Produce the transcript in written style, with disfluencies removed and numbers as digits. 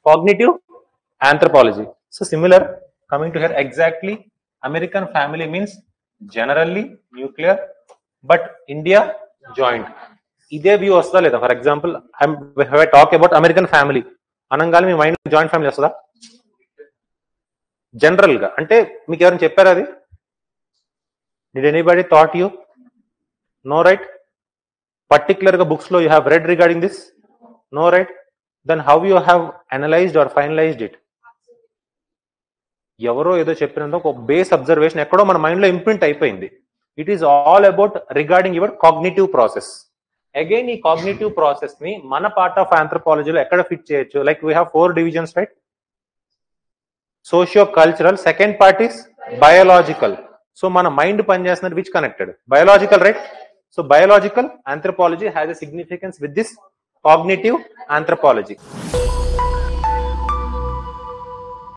cognitive anthropology. So similar, coming to here, exactly American family means generally nuclear, but India joint. ఇదే view వస్తుందా లేదా? For example I talk about American family అనగానే మీ mind joint family వస్తుందా? General గా అంటే మీకు ఎవరైనా చెప్పారా అది? Did anybody thought you? No right. Particular గా బుక్స్ లో you have read regarding this? No right. Then how you have analysed or finalised it? ఎవరో ఏదో చెప్పినందుకు ఒక బేస్ అబ్జర్వేషన్ ఎక్కడో మన మైండ్ లో ఇంప్రింట్ అయిపోయింది. It is all about regarding your cognitive process. Again ఈ కాగ్నిటివ్ ప్రాసెస్ ని మన పార్ట్ ఆఫ్ ఆంథ్రోపాలజీలో ఎక్కడ ఫిట్ చేయొచ్చు? Like we have 4 divisions, right? Socio cultural, second part is biological. So మన మైండ్ పనిచేస్తున్నది which connected? Biological, right? So biological anthropology has a significance with this cognitive anthropology.